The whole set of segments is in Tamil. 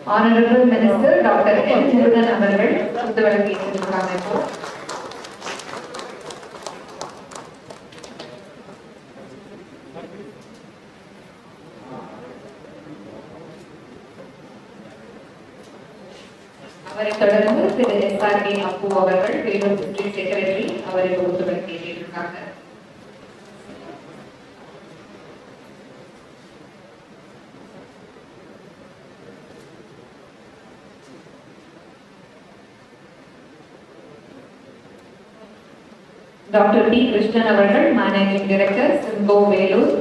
Honorable Minister Dr. N. Murugan அவர்கள் புதுவழங்கி இருக்கிறாங்க. அவரை தொடர்ந்து திரு எஸ்.ஆர்.கே. அப்பு அவர்கள் வேலூர் டிஸ்ட்ரிக்ட் செக்ரட்டரி அவரை புதுவழங்கி இருக்கிறாங்க. Doctor D. கிருஷ்ணன் அவர்கள் மேனேஜிங் டைரக்டர் சிம்கோ வேலூர்.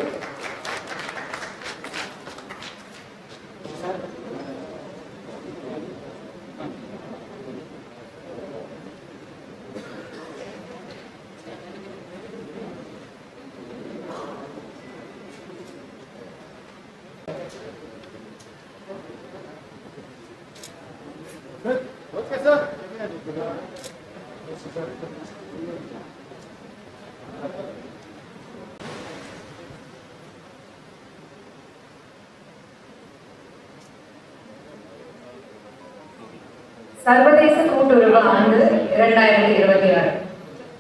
சர்வதேச கூட்டுறவு ஆண்டு 2026.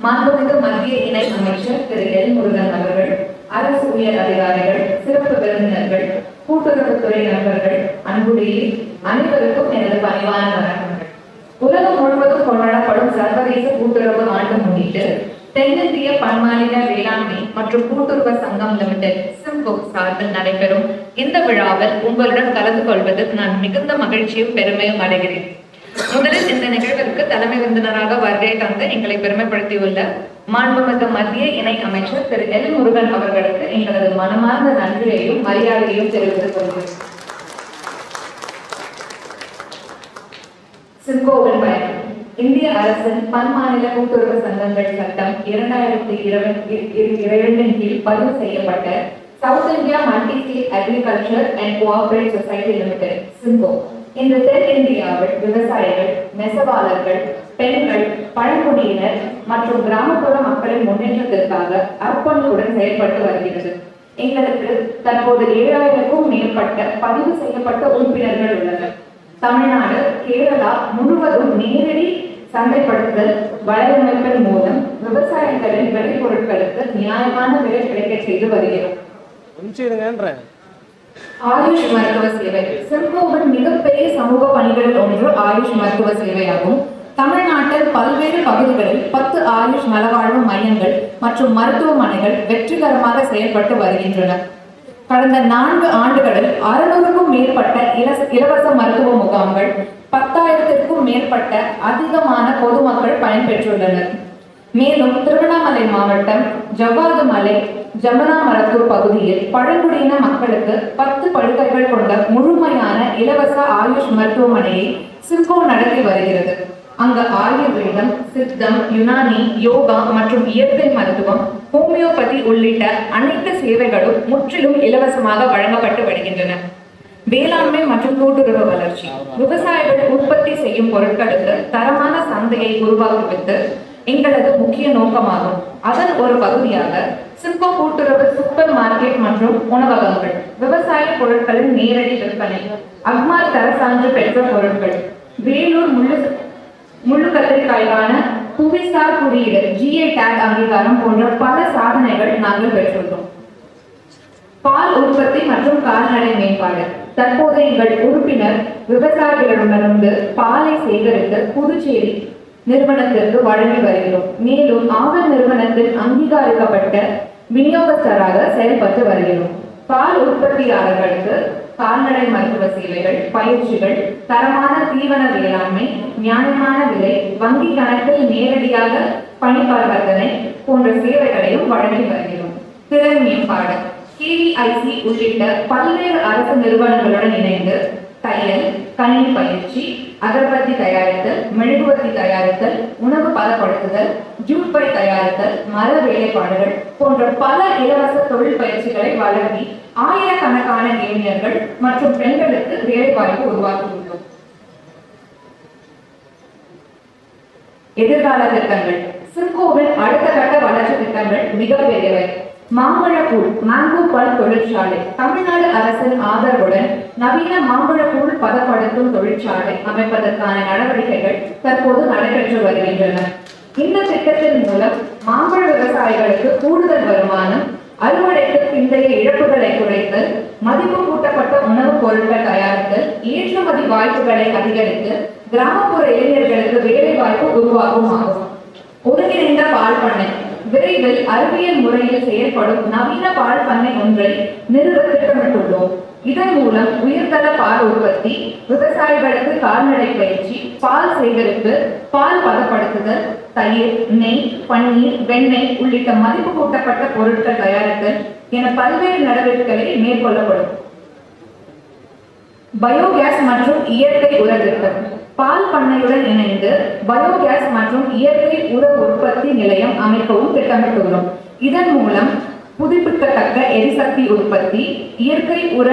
மாண்புமிகு மத்திய இணை அமைச்சர் திரு எல். முருகன் அவர்கள், அரசு உயர் அதிகாரிகள், சிறப்பு விருந்தினர்கள், கூட்டுறவுத்துறை நண்பர்கள், அன்புடைய அனைவருக்கும் எனது பணிவான வணக்கங்கள். உலகம் முழுவதும் கொண்டாடப்படும் சர்வதேச கூட்டுறவு ஆண்டு முன்னிட்டு தென்னிந்திய பன்மாநில வேளாண்மை மற்றும் கூட்டுறவு சங்கம் லிமிடெட் சிம்கோ சார்பில் நடைபெறும் இந்த விழாவில் உங்களுடன் கலந்து கொள்வது நான் மிகுந்த மகிழ்ச்சியும் பெருமையும் அடைகிறேன். முதலில் இந்த நிகழ்விற்கு தலைமை விருந்தினராக வருகை தந்து எங்களை பெருமைப்படுத்தியுள்ள மாண்புமிகு மத்திய இணை அமைச்சர் திரு எல். முருகன் அவர்களுக்கு எங்களது மனமார்ந்த நன்றியையும் மரியாதையையும் தெரிவித்துக் கொள்கிறேன். சிம்கோவின் பயணம். இந்திய அரசின் பன்மாநில கூட்டுறவு சங்கங்கள் சட்டம் 2022 கீழ் பதிவு செய்யப்பட்ட south India multi state agriculture and cooperate society limited Simcoe இன்று தென் இந்தியாவில் விவசாயிகள், நெசவாளர்கள், பெண்கள், பழங்குடியினர் மற்றும் கிராமப்புற மக்களின் முன்னேற்றத்திற்காக அர்ப்பணிப்புடன் செயல்பட்டு வருகிறது. எங்களுக்கு தற்போது 7000க்கும் மேற்பட்ட பதிவு செய்யப்பட்ட உறுப்பினர்கள் உள்ளனர். தமிழ்நாடு, கேரளா முழுவதும் நேரடி சந்தைப்படுத்துதல் வலையமைப்பின் மூலம் விவசாயிகளின் விளைபொருட்களுக்கு நியாயமான விலை கிடைக்க செய்து வருகிறோம். ஆயுஷ் மருத்துவ சேவை. சிம்கோவின் மிகப்பெரிய சமூக பணிகளில் ஒன்று ஆயுஷ் மருத்துவ சேவையாகும். தமிழ்நாட்டில் பல்வேறு பகுதிகளில் 10 ஆயுஷ் நலவாழ்வு மையங்கள் மற்றும் மருத்துவமனைகள் வெற்றிகரமாக செயல்பட்டு வருகின்றன. கடந்த 4 ஆண்டுகளில் 600க்கும் மேற்பட்ட இலவச மருத்துவ முகாம்கள், 10,000க்கும் மேற்பட்ட அதிகமான பொதுமக்கள் பயன்பெற்றுள்ளனர். மேலும் திருவண்ணாமலை மாவட்டம் ஜவ்வாது மலை ஜமுனா மரத்தூர் பகுதியில் பழங்குடியின மக்களுக்கு 10 படுக்கைகள் கொண்ட முழுமையான இலவச ஆயுஷ் மருத்துவமனையை சிம்கோ நடத்தி வருகிறது. அங்கு ஆயுர்வேதம், சித்தம், யுனானி, யோகா மற்றும் இயற்கை மருத்துவம், ஹோமியோபதி உள்ளிட்ட அனைத்து சேவைகளும் முற்றிலும் இலவசமாக வழங்கப்பட்டு வருகின்றன. வேளாண்மை மற்றும் கூட்டுறவு வளர்ச்சி. விவசாயிகள் உற்பத்தி செய்யும் பொருட்களுக்கு தரமான சந்தையை உருவாக்குவது எங்களது முக்கிய நோக்கமாகும். அதன் ஒரு பகுதியாக சிம்கோ கூட்டுறவு சூப்பர் மார்க்கெட் மற்றும் உணவகங்கள், விவசாய பொருட்களின் நேரடி விற்பனை, அக்மார் தர சான்று பெற்ற பொருட்கள், வேலூர் முள்ளு கத்திரிக்காய்க்கான புவிசார் குறியீடு GI டேக் அங்கீகாரம் போன்ற பல சாதனைகள் நாங்கள் பெற்றுள்ளோம். பால் உற்பத்தி மற்றும் கால்நடை மேம்பாடு. தற்போது எங்கள் உறுப்பினர் விவசாயிகளிடமிருந்து பாலை சேகரித்து புதுச்சேரி நிறுவனத்திற்கு வழங்கி வருகிறோம். மேலும் ஆவர் நிறுவனத்தில் அங்கீகரிக்கப்பட்ட விநியோகஸ்தராக செயல்பட்டு வருகிறோம். பால் உற்பத்தியாளர்களுக்கு கால்நடை மருத்துவ சேவைகள், பயிற்சிகள், தரமான தீவன வேளாண்மை, நியாயமான விலை, வங்கி கணக்கில் நேரடியாக பணிபரிவர்த்தனை போன்ற சேவைகளையும் வழங்கி வருகிறோம். திறன் மேம்பாடு. KVIC உள்ளிட்ட பல்வேறு அரசு நிறுவனங்களுடன் இணைந்து தையல், கணினி பயிற்சி, அகர்பத்தி தயாரித்தல், மெழுகுவர்த்தி தயாரித்தல், உணவு பதப்படுத்துதல், ஜூட் பை தயாரித்தல், மர வேலைப்பாடுகள் போன்ற பல இலவச தொழில் பயிற்சிகளை வழங்கி ஆயிரக்கணக்கான இளைஞர்கள் மற்றும் பெண்களுக்கு வேலைவாய்ப்பு உருவாக்கியுள்ளோம். எதிர்கால திட்டங்கள். சிம்கோவின் அடுத்த கட்ட வளர்ச்சி திட்டங்கள் மிகப்பெரியவை. மாம்பழக்கூழ் மேங்கோ பல் தொழிற்சாலை தமிழ்நாடு அரசின் ஆதரவுடன் நவீன மாம்பழக்கூழ் பதப்படுத்தும் தொழிற்சாலை அமைப்பதற்கான நடவடிக்கைகள் தற்போது நடைபெற்று வருகின்றன. இந்த திட்டத்தின் மூலம் மாம்பழ விவசாயிகளுக்கு கூடுதல் வருமானம், அறுவடைக்கு பிந்தைய இழப்புகளை குறைத்தல், மதிப்பு கூட்டப்பட்ட உணவுப் பொருட்கள் தயாரித்தல், ஏற்றுமதி வாய்ப்புகளை அதிகரித்து கிராமப்புற இளைஞர்களுக்கு வேலை வாய்ப்பு உருவாகும் ஆகும். ஒருங்கிணைந்த பால் பண்ணை விரைவில் அறிவியல் முறையில் செயல்படும் நவீன பால் பண்ணை ஒன்றை நிறுவ திட்டமிட்டுள்ளோம். இதன் மூலம் உயர்தர பால் உற்பத்தி, விவசாயிகளுக்கு கால்நடை பயிற்சி, பால் சேகரிப்பு, பால் பதப்படுத்துதல், தயிர், நெய், பன்னீர், வெண்ணெய் உள்ளிட்ட மதிப்பு கூட்டப்பட்ட பொருட்கள் தயாரித்தல் என பல்வேறு நடவடிக்கைகளை மேற்கொள்ளப்படும். பயோகேஸ் மற்றும் இயற்கை உர திட்டம் பால் பண்ணையுடன் இணைந்து பயோகேஸ் மற்றும் இயற்கை உர உற்பத்தி நிலையம் அமைக்கவும் திட்டமிட்டுள்ளோம். இதன் மூலம் புதுப்பிக்கத்தக்க எரிசக்தி உற்பத்தி, இயற்கை உர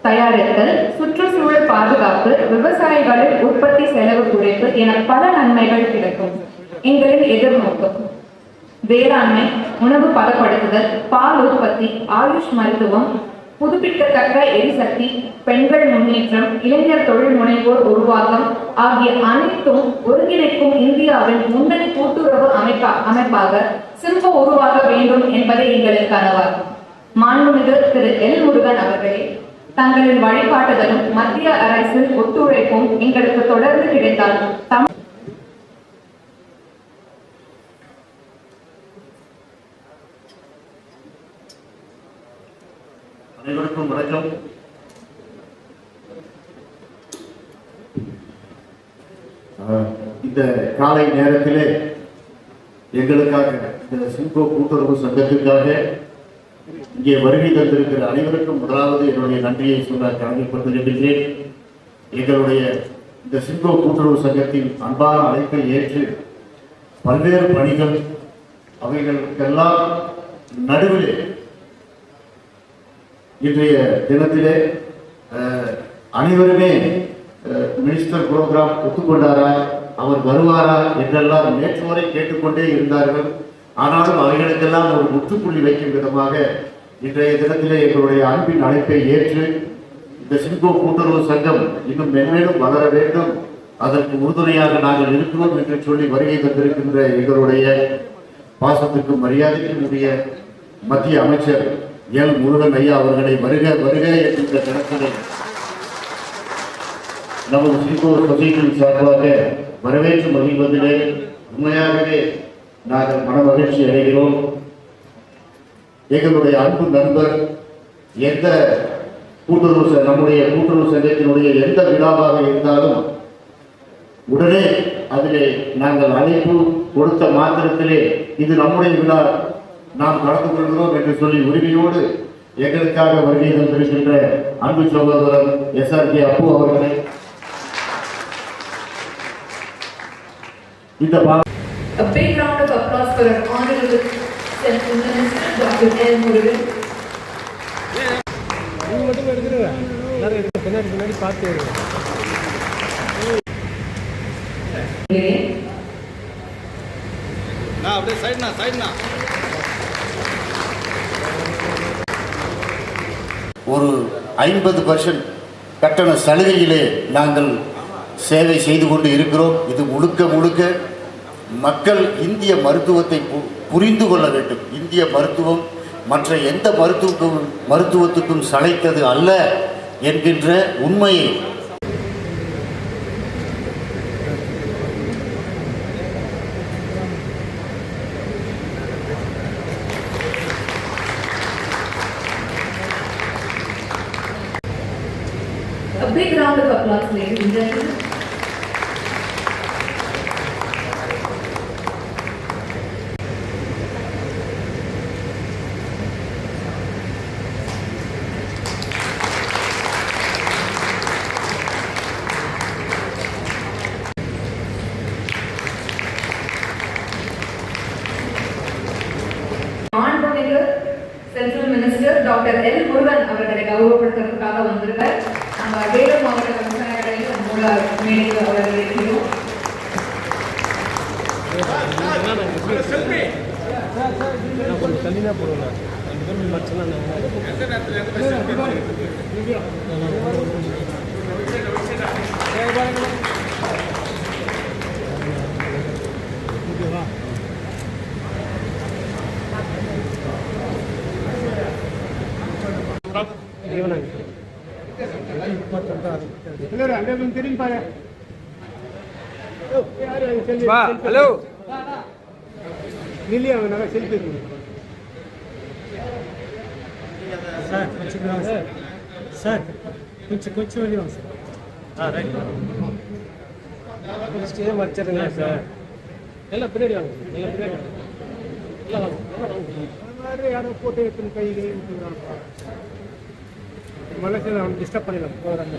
தயாரித்தல், சுற்றுச்சூழல் பாதுகாப்பு, விவசாயிகளின் உற்பத்தி செலவு குறைப்பு என பல நன்மைகள் கிடைக்கும். எங்களின் எதிர்நோக்கம் வேளாண்மை, உணவு பதப்படுத்துதல், பால் உற்பத்தி, ஆயுஷ் மருத்துவம், புதுப்பிக்கத்தக்க எரிசக்தி, பெண்கள் முன்னேற்றம், இளைஞர் தொழில் முனைவோர் உருவாக்கம் ஆகிய அனைத்தும் ஒருங்கிணைக்கும் இந்தியாவின் முன்னணி கூட்டுறவு அமைப்பாக சிம்போ உருவாக வேண்டும் என்பதை எங்களுக்கு கனவாகும். மாண்புமிகு திரு எல் முருகன் அவர்களே, தங்களின் வழிகாட்டுதலும் மத்திய அரசின் ஒத்துழைப்பும் எங்களுக்கு தொடர்ந்து கிடைத்தால் அனைவருக்கும் வணக்கம். இந்த காலை நேரத்திலே எங்களுக்காக இந்த சிம்போ கூட்டுறவு சங்கத்திற்காக இங்கே வருகை தந்திருக்கிற அனைவருக்கும் முதலாவது என்னுடைய நன்றியை சொல்ல கடமைப்பட்டிருக்கின்றேன். எங்களுடைய இந்த சிம்போ கூட்டுறவு சங்கத்தின் அன்பான அழைப்பை ஏற்று பல்வேறு பணிகள் அவைகளுக்கெல்லாம் நடுவிலே இன்றைய தினத்திலே அனைவருமே மினிஸ்டர் புரோகிராம் ஒத்துக்கொண்டாரா, அவர் வருவாரா என்றெல்லாம் நேற்று வரை கேட்டுக்கொண்டே இருந்தார்கள். ஆனாலும் அவைகளுக்கெல்லாம் ஒரு முற்றுப்புள்ளி வைக்கும் விதமாக இன்றைய தினத்திலே எங்களுடைய அன்பின் அழைப்பை ஏற்று இந்த சிம்போ கூட்டுறவு சங்கம் இன்னும் மென்மேலும் வளர வேண்டும், அதற்கு உறுதுணையாக நாங்கள் இருக்கிறோம் என்று சொல்லி வருகை தந்திருக்கின்ற எங்களுடைய பாசத்துக்கும் மரியாதைக்கும் உரிய மத்திய அமைச்சர் எல் முருகன் ஐயா அவர்களை வருக வருக என்கின்ற கணக்கில் நமது சிம்போ சொசைட்டியின் சார்பாக வரவேற்று மகிழ்வதிலே உண்மையாகவே நாங்கள் மன மகிழ்ச்சி அடைகிறோம். எங்களுடைய அன்பு நண்பர் எந்த நம்முடைய கூட்டுறவு சங்கத்தினுடைய எந்த விழாவாக இருந்தாலும் உடனே அதிலே நாங்கள் அழைப்பு கொடுத்த மாத்திரத்திலே இது நம்முடைய விழா, நாம் கலந்து கொள்கிறோம் என்று சொல்லி உரிமையோடு எங்களுக்காக வருகை தந்திருக்கின்ற அன்பு சகோதரர் SRK அப்பு அவர்களை இந்த A big round of applause for our honorable Central Minister Dr. L. Murugan. நீங்க மட்டும் எடுத்துருங்க, எல்லாரும் பின்னாடி பார்த்து வருங்க. அப்படியே சைடுனா ஒரு 50% கட்டண சலுகையிலே நாங்கள் சேவை செய்து கொண்டு இருக்கிறோம். இது முழுக்க முழுக்க மக்கள் இந்திய மருத்துவத்தை புரிந்து கொள்ள வேண்டும். இந்திய மருத்துவம் மற்ற எந்த மருத்துவத்துக்கும் சளைத்தது அல்ல என்கின்ற உண்மையை A big round of applause, ladies and gentlemen. Central Minister Dr. L. Murugan அவர்களை கௌரவப்படுத்துவதற்காக வந்திருக்கார். நம்ம வேலூர் மாவட்ட விவசாயிகளில் மூல மேடைக்கு அவர்களை இருக்கிறோம். கொஞ்சம் தள்ளினா போடுங்க. ஹலோ இல்லையா நாங்கள் செல்ஃபி சார் கொஞ்சம் சார் சார் கொஞ்சம் வெளியே வாங்க சார் ரைட் ஸ்டே மறைச்சிருங்க சார் எல்லாம் பின்னாடி வாங்க எல்லாம் பின்னாடி வாங்க எல்லாம் வாங்க யாரும் போட்டு எடுத்துன்னு கை மலைச்சில் அவன் டிஸ்டர்ப் பண்ணிடலாம் போகிறாங்க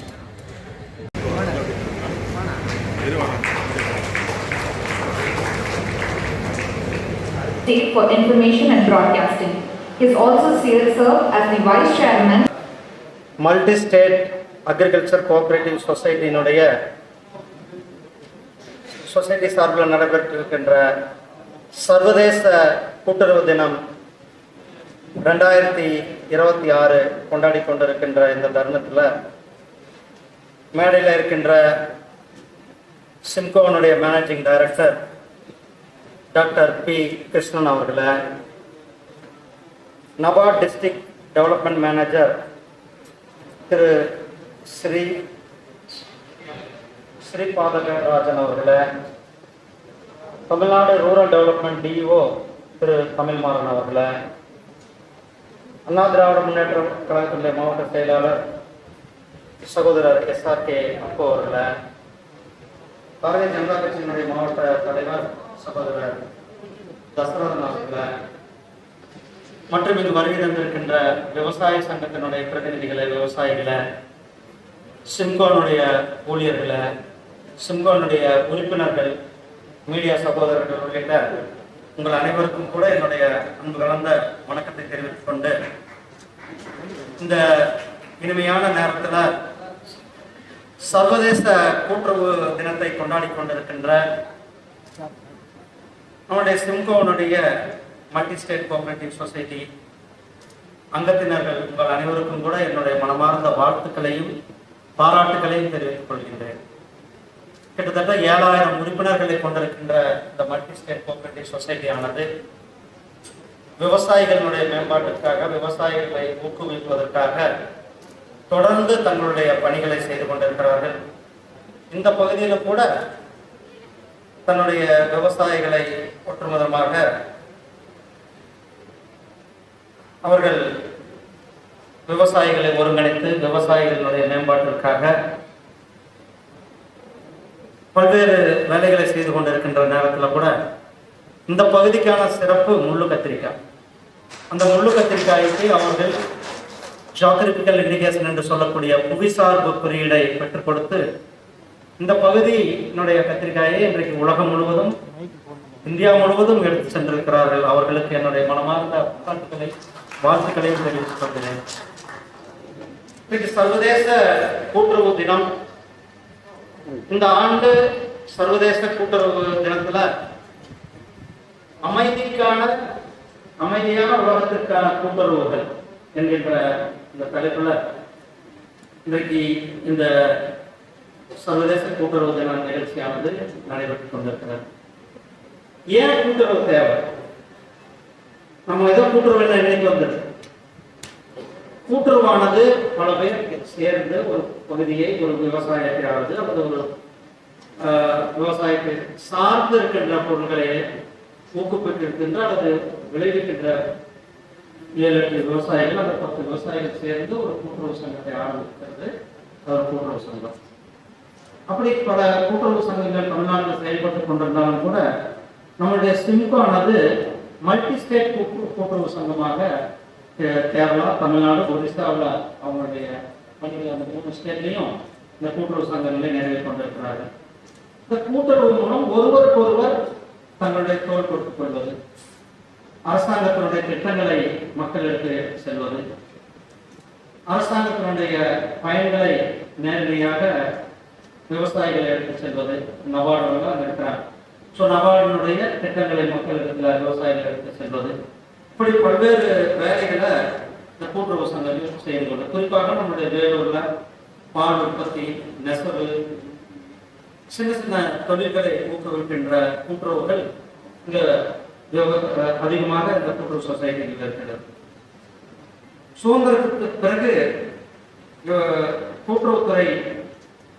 State for Information and Broadcasting. He is also served as the Vice Chairman. Multi-State Agriculture Cooperative Society society சார்பில் நடைபெற்றிருக்கின்ற சர்வதேச கூட்டுறவு தினம் 2026 கொண்டாடி கொண்டிருக்கின்ற இந்த தருணத்தில் மேடையில் இருக்கின்ற சிம்கோனுடைய managing director doctor P Krishnan அவர்களை, நபார்ட் டிஸ்ட்ரிக்ட் டெவலப்மெண்ட் மேனேஜர் திரு ஸ்ரீபாதகராஜன் அவர்களை, தமிழ்நாடு ரூரல் டெவலப்மெண்ட் டிஓ திரு தமிழ்மாறன் அவர்களை, அண்ணா திராவிட முன்னேற்ற கழகத்தினுடைய மாவட்ட செயலாளர் சகோதரர் SRK அப்போ அவர்களை, பாரதிய ஜனதா கட்சியினுடைய மாவட்ட தலைவர் சகோதரர் தசரதன் அவர்களை மற்றும் இங்கு வருகை தந்திருக்கின்ற விவசாய சங்கத்தினுடைய பிரதிநிதிகளை, விவசாயிகளை, சிம்கோனுடைய ஊழியர்களை, சிம்கோனுடைய உறுப்பினர்கள், மீடியா சகோதரர்கள் உள்ளிட்ட உங்கள் அனைவருக்கும் கூட என்னுடைய அன்பு கலந்த வணக்கத்தை தெரிவித்துக் கொண்டு, இந்த இனிமையான நேரத்தில் சர்வதேச கூட்டுறவு தினத்தை கொண்டாடி கொண்டிருக்கின்ற நம்முடைய சிம்கோனுடைய மல்டி ஸ்டேட் கோஆபரேட்டிவ் சொசைட்டி அங்கத்தினர்கள் உங்கள் அனைவருக்கும் கூட என்னுடைய மனமார்ந்த வாழ்த்துக்களையும் பாராட்டுகளையும் தெரிவித்துக் கொள்கின்றேன். கிட்டத்தட்ட 7000 உறுப்பினர்களை கொண்டிருக்கின்ற இந்த மல்டி ஸ்டேட் கோஆபரேட்டிவ் சொசைட்டி ஆனது விவசாயிகளுடைய மேம்பாட்டிற்காக, விவசாயிகளை ஊக்குவிப்பதற்காக தொடர்ந்து தங்களுடைய பணிகளை செய்து கொண்டிருக்கிறார்கள். இந்த பகுதியில் கூட தன்னுடைய விவசாயிகளை ஒற்றுமொத்தமாக அவர்கள் விவசாயிகளை ஒருங்கிணைத்து விவசாயிகளுடைய மேம்பாட்டிற்காக பல்வேறு வேலைகளை செய்து கொண்டிருக்கின்ற நேரத்தில் கூட இந்த பகுதிக்கான சிறப்பு முள்ளு கத்திரிக்காய். அந்த முள்ளு கத்திரிக்காய்க்கு அவர்கள் ஜியோகிராபிக்கல் இண்டிகேஷன் என்று சொல்லக்கூடிய புவிசார்பு குறியீடை பெற்றுக் கொடுத்து இந்த பகுதியினுடைய கத்திரிக்காயை இன்றைக்கு உலகம் முழுவதும், இந்தியா முழுவதும் எடுத்து சென்றிருக்கிறார்கள். அவர்களுக்கு என்னுடைய மனமார்ந்த வாழ்த்துக்களையும் தெரிவித்துக் கொள்கிறேன். இன்றைக்கு சர்வதேச கூட்டுறவு தினம். இந்த ஆண்டு சர்வதேச கூட்டுறவு தினத்துல அமைதியான உலகத்திற்கான கூட்டுறவுகள் என்கின்ற இந்த தலைப்புல இன்றைக்கு இந்த சர்வதேச கூட்டுறவு தின நிகழ்ச்சியானது நடைபெற்றுக் கொண்டிருக்கிறது. ஏன் கூட்டுறவு தேவை? நம்ம ஏதோ கூட்டுறவு இன்னைக்கு வந்தது. கூட்டுறவானது பல பேர் சேர்ந்து ஒரு பகுதியை, ஒரு விவசாயத்தையாவது அல்லது ஒரு விவசாயத்தை சார்ந்து இருக்கின்ற பொருட்களை ஊக்குவிக்கின்ற அல்லது விளைவிக்கின்ற 7-8 விவசாயிகள், அந்த 10 விவசாயிகள் சேர்ந்து ஒரு கூட்டுறவு சங்கத்தை ஆரம்பிக்கிறது கூட்டுறவு சங்கம். அப்படி பல கூட்டுறவு சங்கங்கள் தமிழ்நாட்டில் செயல்பட்டுக் கொண்டிருந்தாலும் கூட நம்மளுடைய சிம்கோ ஆனது மல்டி ஸ்டேட் கூட்டுறவு சங்கமாக கேரளா, தமிழ்நாடு, ஒரிசாவில் அவங்களுடைய பணிகள் அந்த 3 ஸ்டேட்லையும் இந்த கூட்டுறவு சங்கங்களை நிறைவேற்றி கொண்டிருக்கிறார்கள். இந்த கூட்டுறவு மூலம் ஒருவருக்கொருவர் தங்களுடைய தோல் கொடுத்துக் கொள்வது, அரசாங்கத்தினுடைய திட்டங்களை மக்களுக்கு செல்வது, அரசாங்கத்தினுடைய பயன்களை நேரடியாக விவசாயிகளை எடுத்து செல்வது. நபார்டு அங்கே இருக்கிறாங்க. ஸோ நபார்டினுடைய திட்டங்களை மக்களிடத்தில் விவசாயிகள் எடுத்து செல்வது. இப்படி பல்வேறு வேலைகளை இந்த கூட்டுறவு சங்கங்கள் செய்து கொண்டு, குறிப்பாக நம்முடைய வேலூர்ல பால் உற்பத்தி, நெசவு, சின்ன சின்ன தொழில்களை ஊக்குவிக்கின்ற கூட்டுறவுகள் இங்க அதிகமாக இந்த கூட்டுறவு சொசைட்டிகள் இருக்கிறது. சுதந்திரத்துக்கு பிறகு கூட்டுறவுத்துறை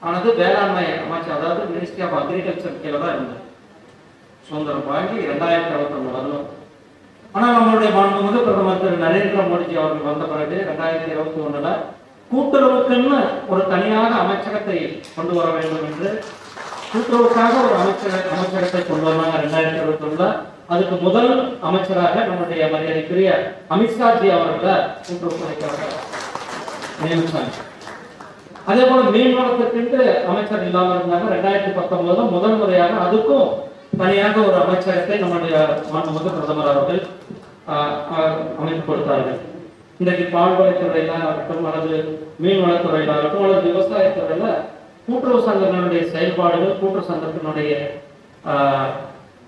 ஆனது வேளாண்மை அமைச்சர், அதாவது மினிஸ்ட்ரி ஆஃப் அக்ரிகல்ச்சர் கீழே தான் இருந்தது. சுதந்திரம் வாங்கி 2021 வரணும். ஆனால் நம்மளுடைய மாண்புமிகு பிரதமர் திரு நரேந்திர மோடிஜி அவர்கள் வந்த பிறகு 2021 கூட்டுறவுக்குன்னு ஒரு தனியாக அமைச்சகத்தை கொண்டு வர வேண்டும் என்று, கூட்டுறவுக்காக ஒரு அமைச்சகத்தை கொண்டு வந்தாங்க 2021. அதுக்கு முதல் அமைச்சராக நம்முடைய மரியாதைக்குரிய அமித்ஷாஜி அவர்களை கூட்டுறவுத்துறைக்காக நியமித்தாங்க. அதே போல மீன்வளத்திற்கு அமைச்சர் இல்லாமல் இருந்தாங்க. 2019 முதல் முறையாக அதுக்கும் தனியாக ஒரு அமைச்சகத்தை நம்முடைய மாண்புமிகு பிரதமர் அவர்கள் அமைத்து கொடுத்தார்கள். இன்றைக்கு பால்வளத்துறையில ஆகட்டும், அல்லது மீன்வளத்துறையில ஆகட்டும், அல்லது விவசாயத்துறையில கூட்டுறவு சங்கங்களுடைய செயல்பாடுகள், கூட்டுறவு சங்கத்தினுடைய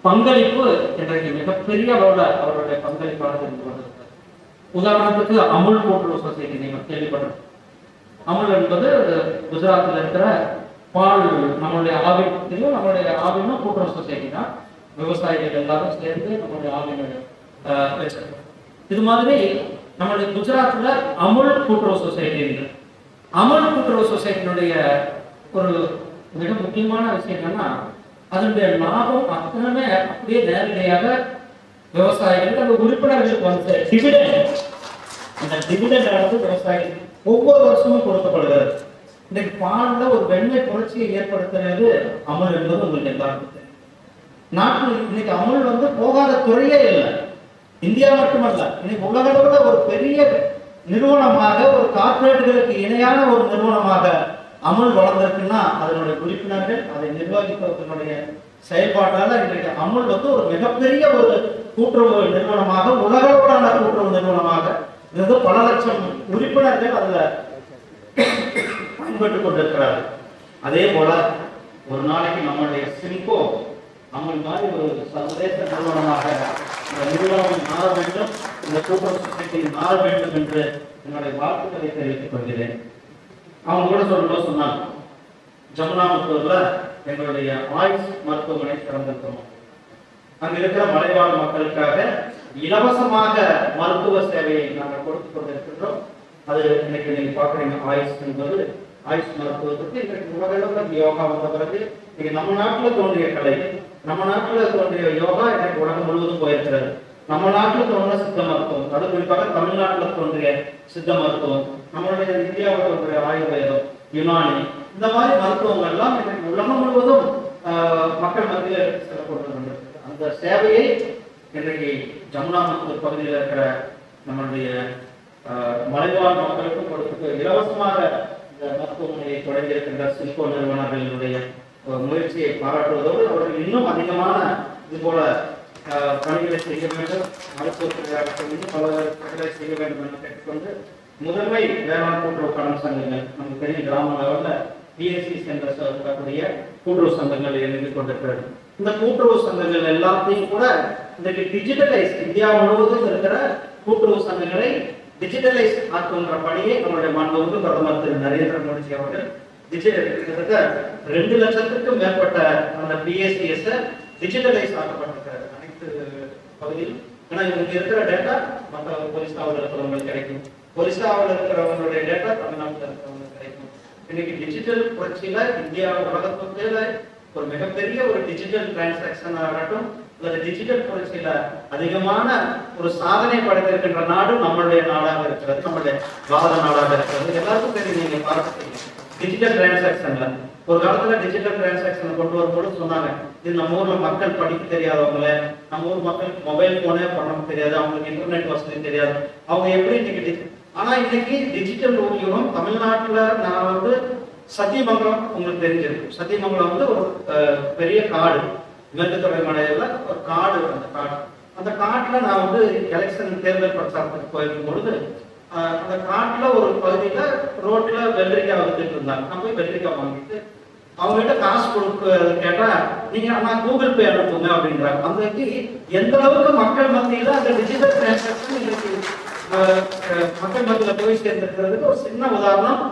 பங்களிப்பு இன்றைக்கு மிகப்பெரிய அளவுல அவருடைய பங்களிப்பானது இருந்து கொண்டிருக்கிறது. உதாரணத்துக்கு அமுல் கூட்டுறவு சொசைட்டி நீங்க கேள்விப்பட்டிருக்கோம். அமுல் என்பது குஜராத்தில் இருக்கிற பால், நம்மளுடைய ஆவின், நம்மளுடைய ஆவினும் கூட்டுறவு சொசைட்டி தான். விவசாயிகள் எல்லாரும் சேர்ந்து நம்மளுடைய ஆவின் வச்சிருக்கோம். இது மாதிரி நம்மளுடைய குஜராத்ல அமுல் கூட்டுறவு சொசைட்டி இருக்கு. அமுல் கூட்டுறவு சொசைட்டியினுடைய ஒரு மிக முக்கியமான விஷயம் என்னன்னா, அதனுடைய லாபம் அத்தனை அப்படியே நேரடியாக விவசாயிகள் அந்த உறுப்பினர்களுக்கு வந்து டிவிடெண்ட், அந்த டிவிடெண்ட் ஆனது விவசாயிகள் ஒவ்வொரு வருஷமும் கொடுக்கப்படுகிறது. இன்னைக்கு பால்ல ஒரு வெண்மை புரட்சியை ஏற்படுத்துறது அமுல் என்பது உங்களுக்கு எல்லாருக்கும் தெரியும். நாட்டில் இன்னைக்கு அமுல் வந்து போகாத துறையே இல்லை. இந்தியா மட்டுமல்ல, இன்னைக்கு உலக அளவில் ஒரு பெரிய நிறுவனமாக, ஒரு கார்பரேட்டுகளுக்கு இணையான ஒரு நிறுவனமாக அமுல் வளர்ந்திருக்குன்னா அதனுடைய உறுப்பினர்கள், அதை நிர்வகிப்பவர்களுடைய செயல்பாட்டால இன்றைக்கு அமுல் வந்து ஒரு மிகப்பெரிய ஒரு கூட்டுறவு நிறுவனமாக, உலகளவிலான கூட்டுறவு நிறுவனமாக இருந்து பல லட்சம் உறுப்பினர்கள் அதுல பயன்பட்டுக் கொண்டிருக்கிறார்கள். அதே போல ஒரு நாளைக்கு நம்மளுடைய சிம்கோ அமுல் மாதிரி ஒரு சர்வதேச நிறுவனமாக இந்த நிறுவனம் மாற வேண்டும், இந்த கூட்டுறவு சொசைட்டி மாற வேண்டும் என்று என்னுடைய வாழ்த்துக்களை தெரிவித்துக் கொள்கிறேன். அவங்க கூட சொல்லும்போது சொன்னாங்க, ஜமுனாமுத்தூர்ல எங்களுடைய ஆயுஷ் மருத்துவமனை திறந்திருக்கிறோம். அங்க இருக்கிற மலைவாழ் மக்களுக்காக இலவசமாக மருத்துவ சேவையை நாங்கள் கொடுத்துக் கொண்டிருக்கின்றோம். அது இன்னைக்கு நீங்க பாக்குறீங்க, ஆயுஷ் என்பது ஆயுஷ் மருத்துவத்துக்கு இன்றைக்கு உலகளவில் யோகா வந்த பிறகு இன்னைக்கு நம்ம நாட்டுல தோன்றிய கலை, நம்ம நாட்டுல தோன்றிய யோகா இன்னைக்கு உலகம் முழுவதும் போயிருக்கிறது. நம்ம நாட்டுல தோன்ற சித்த மருத்துவம், அது குறிப்பாக தமிழ்நாட்டுல தோன்றிய சித்த மருத்துவம், நம்மளுடைய இந்தியாவில் தோன்றிய ஆயுர்வேதம், யுனானி, இந்த மாதிரி மருத்துவங்கள் எல்லாம் இன்னைக்கு உலகம் முழுவதும் மக்கள் மத்தியில் எடுத்து செல்லப்பட்டு அந்த சேவையை இன்றைக்கு ஜமுனாமுத்தூர் பகுதியில் இருக்கிற நம்மளுடைய மலைவாழ் மக்களுக்கும் கொடுத்து இலவசமாக இந்த மருத்துவமனையை தொடங்கி இருக்கின்ற சில்கோ நிறுவனங்களினுடைய முயற்சியை பாராட்டுவதோடு அவர்கள் இன்னும் அதிகமான இது போல பணிகளை செய்ய வேண்டும், மருத்துவத்துறையாகட்டும் இன்னும் பல பணிகளை செய்ய வேண்டும் என்று கேட்டுக்கொண்டு, முதன்மை வேளாண் கூட்டுறவு கடன் சங்கங்கள் நமக்கு பெரிய கிராம லெவலில் பிஎஸ்சி என்ற சொல்லக்கூடிய கூட்டுறவு சங்கங்கள் இயங்கிக் கொண்டிருக்கிறது. இந்த கூட்டுறவு சங்கங்கள் எல்லாத்தையும் கூட இன்றைக்கு டிஜிட்டலைஸ், இந்தியா முழுவதும் இருக்கிற கூட்டுறவு சங்கங்களை டிஜிட்டலைஸ் ஆக்குகின்ற பணியை நம்மளுடைய மாண்புமிகு பிரதமர் திரு நரேந்திர மோடிஜி அவர்கள் கிட்டத்தட்ட 2 லட்சத்துக்கும் மேற்பட்ட அந்த பிஎஸ்சிஎஸ் டிஜிட்டலைஸ் ஆக்கப்பட்டிருக்கிறது அனைத்து பகுதியில். ஏன்னா இவங்க இருக்கிற டேட்டா மற்ற ஒரிசாவில் இருக்கிறவங்களுக்கு கிடைக்கும், ஒரிசாவில் இருக்கிறவங்களுடைய டேட்டா தமிழ்நாட்டில் இருக்கிறவங்களுக்கு கிடைக்கும். இன்னைக்கு டிஜிட்டல் புரட்சியில இந்தியா உலகத்துல ஒரு மிகப்பெரிய ஒரு டிஜிட்டல் டிரான்சாக்சன் ஆகட்டும், அல்லது டிஜிட்டல் புரட்சியில அதிகமான ஒரு சாதனை படைத்திருக்கின்ற நாடு நம்மளுடைய நாடாக இருக்கிறது, நம்மளுடைய பாரத நாடாக இருக்கிறது. எல்லாருக்கும் தெரியும், நீங்க பார்த்துட்டீங்க டிஜிட்டல் டிரான்சாக்சன்ல. ஒரு காலத்துல டிஜிட்டல் டிரான்சாக்சன் கொண்டு வரும்போது சொன்னாங்க, இது நம்ம ஊர்ல மக்கள் படிக்க தெரியாதவங்கள, நம்ம ஊர் மக்களுக்கு மொபைல் போனே பண்ண தெரியாது, அவங்களுக்கு இன்டர்நெட் வசதி தெரியாது, அவங்க எப்படி இன்னைக்கு. ஆனா இன்னைக்கு டிஜிட்டல் யூகம் தமிழ்நாட்டுல நான் வந்து சத்தியமங்கலம் உங்களுக்கு தெரிஞ்சிருக்கும். சத்தியமங்கலம் வந்து ஒரு பெரிய காடு, மேற்கு தொடர்ச்சி மலையில ஒரு காடு. அந்த காட்டுல நான் வந்து எலெக்ஷன் தேர்தல் பிரச்சாரத்துக்கு போயிருக்கும் பொழுது அந்த காட்டுல ஒரு பகுதியில ரோட்ல வெள்ளரிக்காய் வந்துட்டு இருந்தாங்க. நான் போய் வெள்ளரிக்காய் வாங்கிட்டு அவங்ககிட்ட காசு கொடுக்க கேட்டா நீங்க நான் கூகுள் பே அனுப்புங்க அப்படின்றாங்க. அந்த எந்த அளவுக்கு மக்கள் மத்தியில அந்த டிஜிட்டல் டிரான்சாக்ஷன் இன்னைக்கு மக்கள் மத்தியில போய் சேர்ந்திருக்கிறதுக்கு ஒரு சின்ன உதாரணம்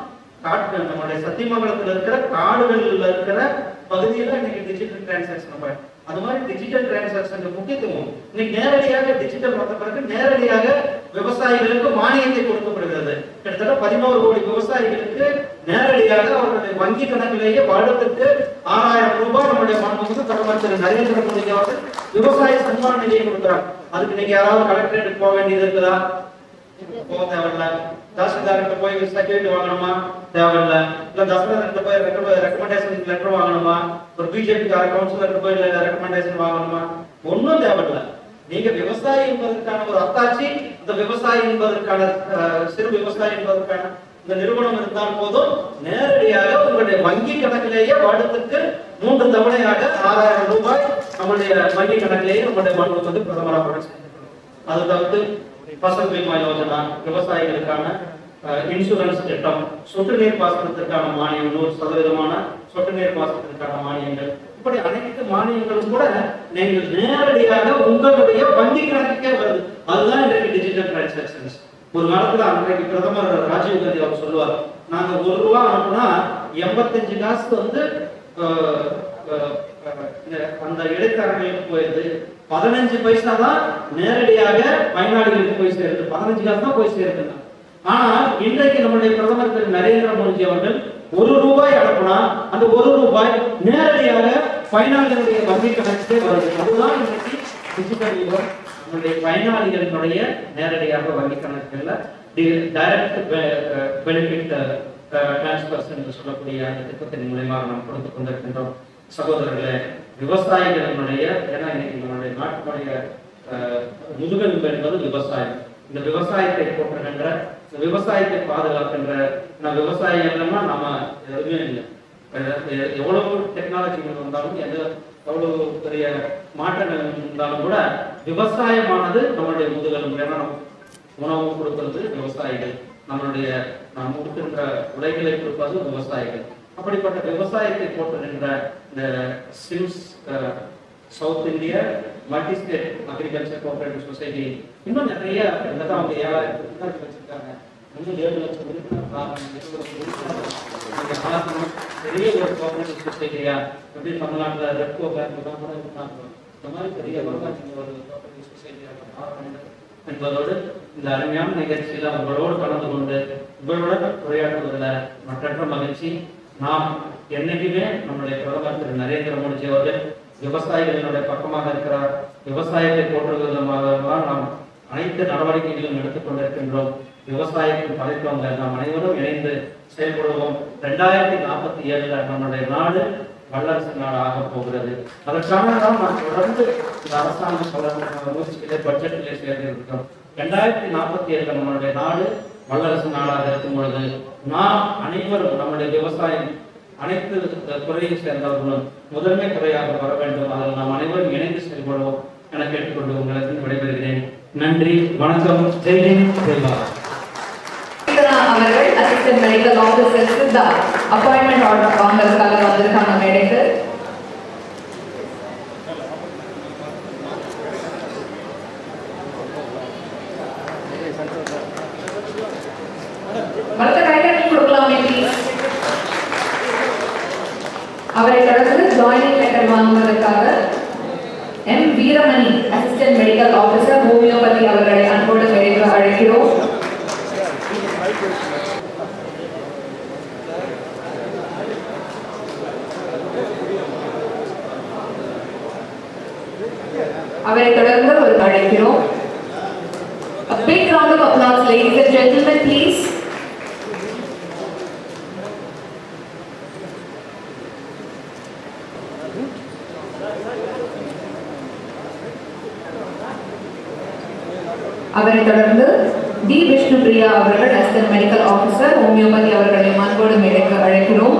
காட்டு. நம்மளுடைய சத்தியமங்கலத்தில் இருக்கிற காடுகள்ல இருக்கிற பகுதியில இன்னைக்கு டிஜிட்டல் டிரான்சாக்ஷன் அது மாதிரி டிஜிட்டல் டிரான்சாக்ஷன் முக்கியத்துவம் இன்னைக்கு நேரடியாக டிஜிட்டல் வந்த பிறகு நேரடியாக விவசாயிகளுக்கு மானியத்தை கொடுக்கப்படுகிறது. கிட்டத்தட்ட 11 கோடி விவசாயிகளுக்கு நேரடியாக அவர்களுடைய வங்கி கணக்கிலேயே வருடத்திற்கு 6000 ரூபாய் நம்முடைய மாண்புமிகு பிரதமர் திரு நரேந்திர மோடி அவர்கள் விவசாய சன்மான் நிதியை கொடுக்கிறார். அதுக்கு நீங்க யாராவது கலெக்டரேட்டுக்கு போக வேண்டியது இருக்குதா? போக தேவையில்ல. தாசில்தார்கிட்ட போய் சர்டிபிகேட் வாங்கணுமா? தேவையில்ல. இல்ல தாசில்தார்கிட்ட போய் ரெக்கமெண்டேஷன் லெட்டர் வாங்கணுமா? ஒரு பிஜேபி கவுன்சிலர்கிட்ட போய் ரெக்கமெண்டேஷன் வாங்கணுமா? ஒன்னும் தேவையில்ல. நீங்க விவசாயி என்பதற்கான ஒரு அத்தாட்சி, இந்த விவசாயி என்பதற்கான சிறு விவசாயி என்பதற்கான இந்த நிறுவனம் இருந்தால் போதும் நேரடியாக உங்களுடைய வங்கி கணக்கிலேயே வருடத்திற்கு 3 தவணையாக 6000 ரூபாய் நம்முடைய வங்கி கணக்கிலேயே நம்முடைய மாண்புமிகு பிரதமர் அவர்கள். அது தவிர்த்து பசல் பீமா யோஜனா, விவசாயிகளுக்கான இன்சூரன்ஸ் திட்டம், சொட்டு நீர் பாசனத்திற்கான மானியம் 100% சொட்டு நீர் பாசனத்திற்கான மானியங்கள், இப்படி அனைத்து மானியங்களும் கூட நீங்கள் நேரடியாக உங்களுடைய வங்கி கணக்குக்கே வருது. அதுதான் இன்றைக்கு டிஜிட்டல் டிரான்சாக்ஷன்ஸ். ஒரு காலத்துல அன்றைக்கு பிரதமர் ராஜீவ் காந்தி அவர் சொல்லுவார், நாங்க 1 ரூபா அனுப்புனா 85 காசு வந்து அந்த இடைத்தரகர்களுக்கு போயிருது, 15 பைசா தான் நேரடியாக பயனாளிகளுக்கு போய் சேருது, 15 காசு தான் போய் சேருது. ஆனால் இன்றைக்கு நம்முடைய பிரதமர் திரு நரேந்திர மோடி அவர்கள் 1 ரூபாய் அனுப்புனா அந்த 1 ரூபாய் நேரடியாக பயனாளிகளுடைய வங்கி கணக்குக்கே வருது. அதுதான் இன்றைக்கு டிஜிட்டல் யுகம். நம்முடைய பயனாளிகளுடைய நேரடியாக வங்கி கணக்குகள்ல டைரக்ட் பெனிஃபிட் டிரான்ஸ்ஃபர்ஸ் என்று சொல்லக்கூடிய அந்த திட்டத்தின் மூலமாக நாம் கொடுத்துக் கொண்டிருக்கின்றோம். சகோதரர்களே, விவசாயிகளினுடைய, ஏன்னா இன்னைக்கு நம்மளுடைய நாட்டினுடைய முதுகெலும்பு என்பது விவசாயம். இந்த விவசாயத்தை போற்றுகின்ற, இந்த விவசாயத்தை பாதுகாக்கின்ற, விவசாயம் இல்லைன்னா நம்ம எதுவுமே இல்லை. எவ்வளவு டெக்னாலஜிகள் வந்தாலும், எவ்வளவு பெரிய மாற்றங்கள் இருந்தாலும் கூட விவசாயமானது நம்மளுடைய முதுகெலும்பு. ஏன்னா உணவு கொடுக்கிறது விவசாயிகள், நம்மளுடைய நாம் கொடுக்கின்ற உடைகளை கொடுப்பது விவசாயிகள். அப்படிப்பட்ட விவசாயத்தை போற்றுகின்ற இந்த Sims south India multi state agriculture cooperative society இன்னும் நிறைய அவங்க 7000 வச்சிருக்காங்க. இன்னும் 7 லட்சம் பெரிய ஒரு கோஆபரேட்டிவ் சொசைட்டியா எப்படி தமிழ்நாட்டில் ரெட்கோ பேங்க் தான் கூட இருந்தாங்க. இந்த மாதிரி பெரிய ஒரு கோஆபரேட்டிவ் சொசைட்டியாக மாற வேண்டும் என்பதோடு இந்த அருமையான நிகழ்ச்சியில் உங்களோடு கலந்து கொண்டு உங்களுடன் உரையாற்றுவதில் மற்றற்ற மகிழ்ச்சி. நாம் என்னைக்குமே நம்முடைய பிரதமர் திரு நரேந்திர மோடி அவர்கள் விவசாயிகளினுடைய பக்கமாக இருக்கிறார். விவசாயத்தை போற்றுவது விதமாக நாம் அனைத்து நடவடிக்கைகளும் எடுத்துக் கொண்டிருக்கின்றோம். விவசாயத்தின் தலைத்தவங்க நாம் அனைவரும் இணைந்து செயல்படுவோம். 2047 நம்முடைய நாடு வல்லரசு நாடு ஆக போகிறது. அதற்காக தான் நாம் தொடர்ந்து இந்த அரசாங்கம் பல முயற்சிகளை பட்ஜெட்டிலே சேர்ந்திருக்கிறோம். 2047 நம்மளுடைய நாடு வல்லரசு நாடாக இருக்கும் பொழுது நாம் அனைவரும் நம்முடைய விவசாயம் அனைத்து துறையை சேர்ந்தவர்களும் முதன்மை துறையாக வர வேண்டும். அதில் நாம் அனைவரும் இணைந்து செயல்படுவோம் என கேட்டுக்கொண்டு உங்களுக்கு விடைபெறுகிறேன். நன்றி, வணக்கம். ஜெய்ஹிந்த், ஜெய்வா. அவர்கள் assistant medical officer Siddharth appointment order வாங்குறதுக்காக வந்திருக்காங்க மேடைக்கு. மற்ற கைடன்ஸ் கொடுக்கலாமே ப்ளீஸ். அவரை தொடர்ந்து ஜாயினிங் லெட்டர் வாங்குவதற்காக M Veeramani assistant medical officer homeopathy அவர்களை அன்போடு மேடைக்கு அழைக்கிறோம். அவரை தொடர்ந்து ஒரு அழைக்கிறோம். A big round of applause, ladies and gentlemen, please. அவரை தொடர்ந்து டி விஷ்ணுபிரியா அவர்கள் அசிஸ்டன்ட் மெடிக்கல் ஆஃபீஸர் ஹோமியோபதி அவர்களை அன்போடு மேடைக்கு அழைக்கிறோம்.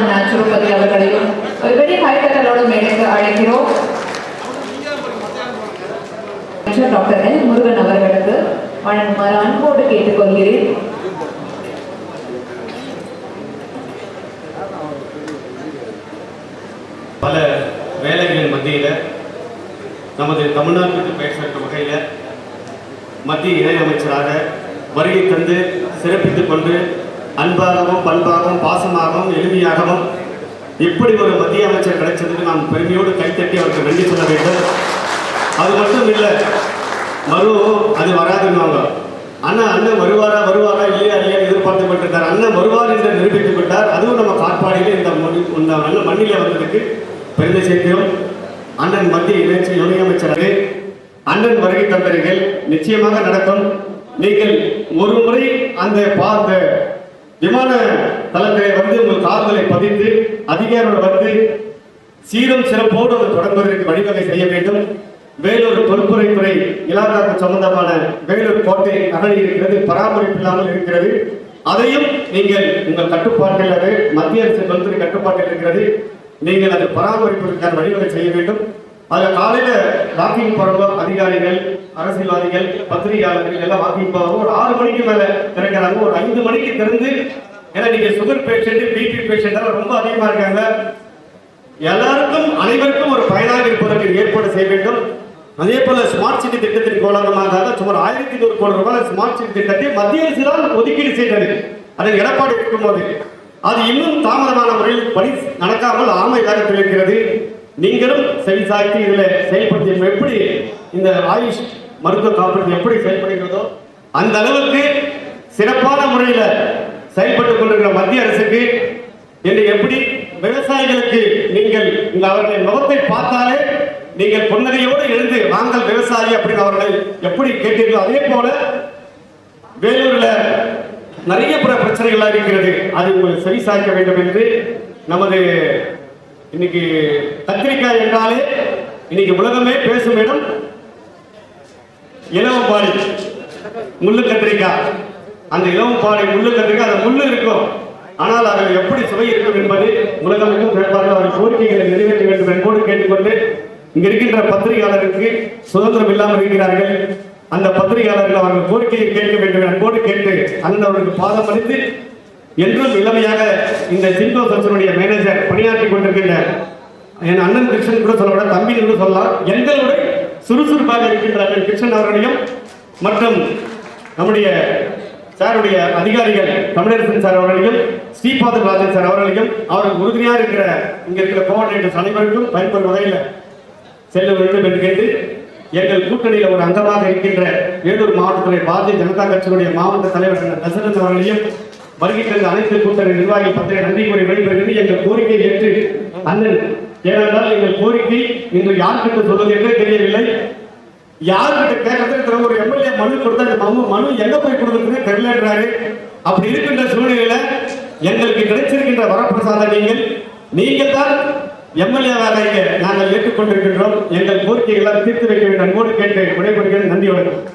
நேச்சுரோபதி அவர்களையும் ஒரு பெரிய கைத்தட்டலோடு மேடைக்கு அழைக்கிறோம். அமைச்சர் டாக்டர் எல் முருகன் அவர்களுக்கு வழங்குமாறு அன்போடு கேட்டுக்கொள்கிறேன். பல வேலைகளின் மத்தியில் நமது தமிழ்நாட்டுக்கு பெயர் சேர்க்க வகையில் மத்திய இணையமைச்சராக வருகை தந்து சிறப்பித்துக் கொண்டு அன்பாகவும் பண்பாகவும் பாசமாகவும் எளிமையாகவும் இப்படி ஒரு மத்திய அமைச்சர் கிடைச்சதுக்கு நாம் பெருமையோடு கைத்தட்டி அவருக்கு நன்றி சொல்ல வேண்டும். அது மட்டும் இல்லை, அது வராதுன்னு அண்ணன் வருவாரா இல்லையா எதிர்பார்த்து கொண்டிருந்தார். அண்ணன் வருவார் என்று நிரூபித்து விட்டார். அதுவும் நம்ம காட்பாடியில் இந்த நல்ல மண்ணிலே வந்ததுக்கு பெருமை சேர்க்கிறோம். அண்ணன் மத்திய இணையமைச்சராக அண்ணன் வருகை தந்தீர்கள், நிச்சயமாக நடக்கும். நீங்கள் ஒரு முறை அந்த விமான தளத்திலே உங்கள் கால்களை பதித்து அதிகாரிகள் சீரும் சிறப்போடு அது தொடங்குவதற்கு வழிவகை செய்ய வேண்டும். வேலூர் தொல்பொருட்துறை இலாக்காக்கு சம்பந்தமான வேலூர் கோட்டை அகழி இருக்கிறது, பராமரிப்பு இல்லாமல் இருக்கிறது. அதையும் நீங்கள் உங்கள் கட்டுப்பாட்டில், அது மத்திய அரசு தொல்துறை கட்டுப்பாட்டில் இருக்கிறது. நீங்கள் அதை பராமரிப்பதற்கான வழிவகை செய்ய வேண்டும். அதில் காலையில் வாக்கிங் போகிறவங்க அதிகாரிகள், அரசியல்வாதிகள், பத்திரிகையாளர்கள் எல்லாம் வாக்கிங் போகிறவங்க ஒரு 6 மணிக்கு மேலே திறக்கிறாங்க. ஒரு 5 மணிக்கு திறந்து, ஏன்னா நீங்கள் சுகர் பேஷண்ட், பிபி பேஷண்ட் ரொம்ப அதிகமாக இருக்காங்க. எல்லாருக்கும் அனைவருக்கும் ஒரு பயனாக இருப்பதற்கு ஏற்பாடு செய்ய வேண்டும். அதே போல ஸ்மார்ட் சிட்டி திட்டத்தின் கோலாகமாக சுமார் 1100 கோடி ரூபாய் ஸ்மார்ட் சிட்டி திட்டத்தை மத்திய அரசு தான் ஒதுக்கீடு செய்தது. அதன் எடப்பாடி இருக்கும்போது அது இன்னும் தாமதமான முறையில் பணி நடக்காமல் ஆமையாக இருக்கிறது. நீங்களும் செவிசாய்த்து இதில் செயல்படுத்தி எப்படி இந்த ஆயுஷ் மருத்துவ காப்பீடு எப்படி செயல்படுகிறதோ அந்த அளவுக்கு சிறப்பான முறையில் செயல்பட்டுக் கொண்டிருக்கிற மத்திய அரசுக்கு என்று எப்படி விவசாயிகளுக்கு நீங்கள் அவர்களின் முகத்தை பார்த்தாலே நீங்கள் புன்னகையோடு எழுந்து நாங்கள் விவசாயி அப்படின்னு அவர்களை எப்படி கேட்டீர்களோ அதே போல வேலூர்ல நிறைய பிரச்சனைகள் இருக்கிறது. அது உங்களுக்கு சரி சாய்க்க வேண்டும் என்று நமது இன்னைக்கு கத்திரிக்காய் என்றாலே இன்னைக்கு உலகமே பேசும் இடம் இலவம்பாடி முள்ளு கத்திரிக்காய். அந்த இலவம்பாடி முள்ளு கத்திரிக்காய், அந்த முள்ளு இருக்கும், ஆனால் அதில் எப்படி சுவை இருக்கும் என்பது உலகமெங்கும் கேட்பார்கள். அவர்கள் கோரிக்கைகளை நிறைவேற்ற வேண்டும் என்போடு கேட்டுக்கொண்டு இங்க இருக்கின்ற பத்திரிகையாளருக்கு சுதந்திரம் இல்லாமல் இருக்கிறார்கள். அந்த பத்திரிகையாளர்கள் அவர்கள் கோரிக்கையை கேட்க வேண்டும் என்போடு கேட்டு அண்ணன் அவர்களுக்கு பாதம் அளித்து என்றும் இளமையாக இந்த சிந்தோ சர்ச்சனுடைய மேனேஜர் பணியாற்றி கொண்டிருக்கின்ற என் அண்ணன் கிருஷ்ணன் கூட சொல்லவிட தம்பி என்று சொல்லலாம். எங்களுடைய சுறுசுறுப்பாக இருக்கின்ற அண்ணன் கிருஷ்ணன் அவர்களையும் மற்றும் நம்முடைய சாருடைய அதிகாரிகள் தமிழரசன் சார் அவர்களையும் ஸ்ரீபாதன் ராஜன் சார் அவர்களையும் அவர்கள் உறுதுணையாக இருக்கிற இங்க இருக்கிற கோஆர்டினேட்டர்ஸ் அனைவருக்கும் பயன்பெறும் வகையில் செல்ல வேண்டும் என்று கேட்டு எங்கள் கூட்டணியில் ஒரு அங்கமாக இருக்கின்ற வேலூர் மாவட்டத்துடைய பாரதிய ஜனதா கட்சியினுடைய மாவட்ட தலைவர் தசரத் அவர்களையும் வருகின்ற அனைத்து கூட்டணி நிர்வாகிகள் பத்திரிகை நன்றி கூறி வெளிப்படுகிறது. எங்கள் கோரிக்கையை ஏற்று அண்ணன், ஏனென்றால் எங்கள் கோரிக்கை இன்று யார்கிட்ட சொல்வது என்றே தெரியவில்லை. யார்கிட்ட கேட்கறது ஒரு எம்எல்ஏ மனு கொடுத்தா அந்த மனு எங்க போய் கொடுக்குறதுன்னு தெரியலன்றாரு. அப்படி இருக்கின்ற சூழ்நிலையில எங்களுக்கு கிடைச்சிருக்கின்ற வரப்பிரசாதம் நீங்கள் தான் எம்எல்ஏவாக நாங்கள் ஏற்றுக்கொண்டிருக்கின்றோம். எங்கள் கோரிக்கைகளை தீர்த்து வைக்க வேண்டும் அன்போடு கேட்டு விடைபெறுகிறேன். நன்றி, வணக்கம்.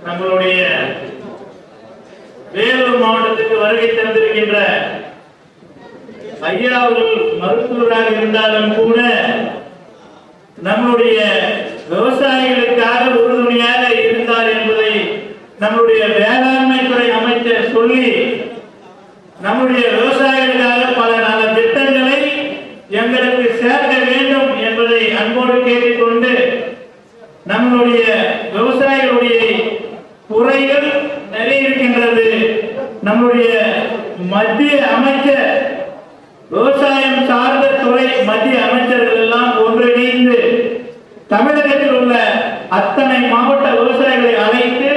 நம்மளுடைய வேலூர் மாவட்டத்துக்கு வருகை தந்திருக்கின்ற ஐயா அவர்கள் மருத்துவராக இருந்தாலும் கூட நம்முடைய விவசாயிகளுக்காக உறுதுணையாக இருந்தார் என்பதை நம்முடைய வேளாண்மை துறை அமைச்சர் சொல்லி நம்முடைய விவசாயிகளுக்காக பல நல திட்டங்களை எங்களுக்கு சேர்க்க வேண்டும் என்பதை அன்போடு கேட்டுக்கொண்டு நம்முடைய விவசாயிகளுடைய குறைகள் நிறைய இருக்கின்றது. நம்முடைய மத்திய அமைச்சர் விவசாயம் சார்ந்த துறை மத்திய அமைச்சர்கள் எல்லாம் ஒன்றிணைந்து தமிழகத்தில் உள்ள அத்தனை மாவட்ட விவசாயிகளை அழைத்து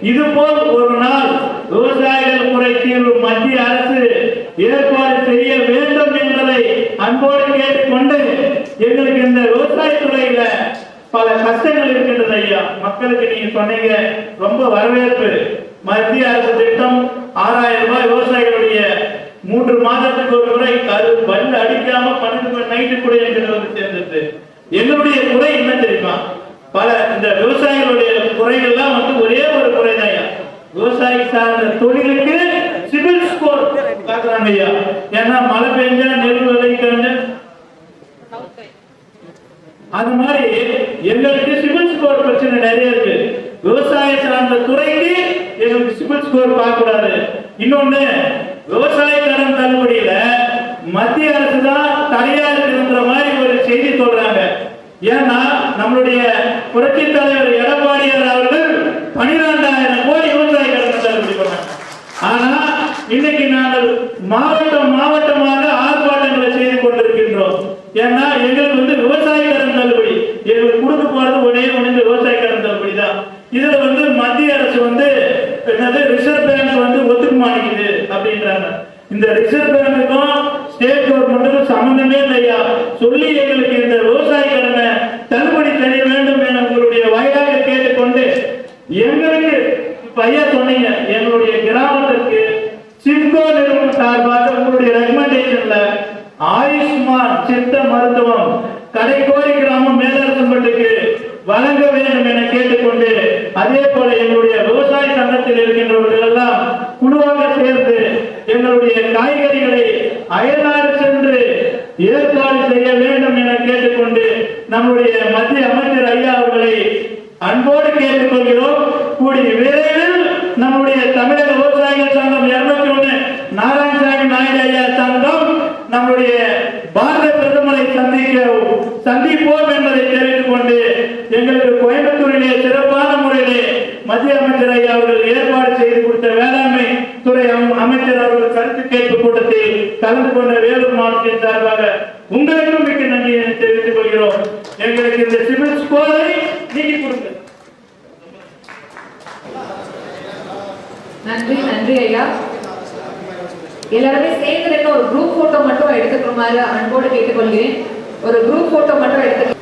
இதுபோல் ஒரு நாள் விவசாயிகள் குறை தீர்வு மத்திய அரசு ஏற்பாடு செய்ய வேண்டும் என்பதை அன்போடு கேட்டுக்கொண்டு எங்களுக்கு இந்த விவசாயத்துறையில பல கஷ்டங்கள் இருக்கின்றது ஐயா. மக்களுக்கு நீங்க சொன்னீங்க, ரொம்ப வரவேற்பு. மத்திய அரசு திட்டம் 6000 ரூபாய் விவசாயிகளுடைய 3 மாதத்துக்கு ஒரு முறை அது பல்லு அடிக்காம 12 மணி நைட்டு கூட எங்களுக்கு சேர்ந்தது. எங்களுடைய குறை என்ன தெரியுமா? பல இந்த விவசாயிகளுடைய குறைகள்லாம் ஒரே ஒரு குறைதான் ஐயா. விவசாயி சார்ந்த தொழிலுக்கு சிவில் ஸ்கோர் காட்டுறாங்க ஐயா. ஏன்னா மழை பெஞ்சா நெல் விலை அது மாதிரி எங்களுக்கு சிவில் ஸ்கோர் பிரச்சனை நிறைய இருக்கு. விவசாய சார்ந்த துறைக்கு எங்களுக்கு சிவில் ஸ்கோர் பார்க்க கூடாது. இன்னொன்னு, விவசாய கடன் தள்ளுபடியில மத்திய அரசு தான் தடையா இருக்குன்ற மாதிரி ஒரு செய்தி சொல்றாங்க. ஏன்னா நம்மளுடைய புரட்சி தலைவர் எடப்பாடியார் அவர்கள் 12,000 கோடி விவசாய கடன் தள்ளுபடி பண்ணாங்க. ஆனா இன்னைக்கு நாங்கள் மாவட்டமாக ஆர்ப்பாட்டங்களை செய்து கொண்டிருக்கின்றோம். ஏன்னா எங்களுக்கு விவசாய கடன் தள்ளுபடி எங்களுக்கு கொடுக்க போறது ஒரே விவசாய கடன் தள்ளுபடி தான். இதுல மத்திய அரசு என்னது ரிசர்வ் பேங்க் ஒத்துக்க மாட்டேங்குது அப்படின்றாங்க. இந்த ரிசர்வ் பேங்குக்கும் ஸ்டேட் கவர்மெண்ட்டுக்கும் சம்பந்தமே இல்லையா சொல்லி எங்களுக்கு இந்த விவசாய கடனை தள்ளுபடி செய்ய வேண்டும் என உங்களுடைய வாயிலாக கேட்டுக்கொண்டு, எங்களுக்கு ஐயா சொன்னீங்க எங்களுடைய கிராமத்திற்கு சிப்கோ நிறுவனம் சார்பாக உங்களுடைய ரெக்கமெண்டேஷன்ல ஆயுஷ்மான் சித்த மருத்துவம் கடைக்கோடி கிராமம் மேலரசம்பட்டுக்கு வழங்க வேண்டும் என கேட்டுக்கொண்டு, அதே போல எங்களுடைய விவசாய சங்கத்தில் இருக்கின்றவர்கள் எல்லாம் குழுவாக சேர்ந்து எங்களுடைய காய்கறிகளை அயல்நாடு சென்று ஏற்பாடு செய்ய வேண்டும் என கேட்டுக்கொண்டு, நம்முடைய மத்திய அமைச்சர் ஐயா அவர்களை அன்போடு கேட்டுக்கொள்கிறோம். கூடிய விரைவில் நம்முடைய தமிழக விவசாயிகள் சங்கம் 201 நாராயணசாமி நாயுடு ஐயா சங்கம் நம்முடைய பாரத பிரதமரை சந்திப்போம் என்பதை தெரிவித்துக் கொண்டு, எங்களுக்கு கோயம்புத்தூரிலே சிறப்பான முறையிலே மத்திய அமைச்சர் ஐயா அவர்கள் ஏற்பாடு செய்து கொடுத்த வேளாண்மை துறை அமைச்சர் அவர்கள் கருத்து கேட்பு கூட்டத்தில் கலந்து கொண்ட வேலூர் மாவட்டத்தின் சார்பாக உங்களுக்கும் மிக்க நன்றியை தெரிவித்துக் கொள்கிறோம். எங்களுக்கு இந்த சிவில் ஸ்கோரை நீக்கி கொடுங்க. நன்றி ஐயா. எல்லாருமே சேர்ந்து ஒரு குரூப் போட்டோ மட்டும் எடுத்துக்கிறோமாறு அன்போடு கேட்டுக்கொள்கிறேன். ஒரு குரூப் போட்டோ மட்டும் எடுத்து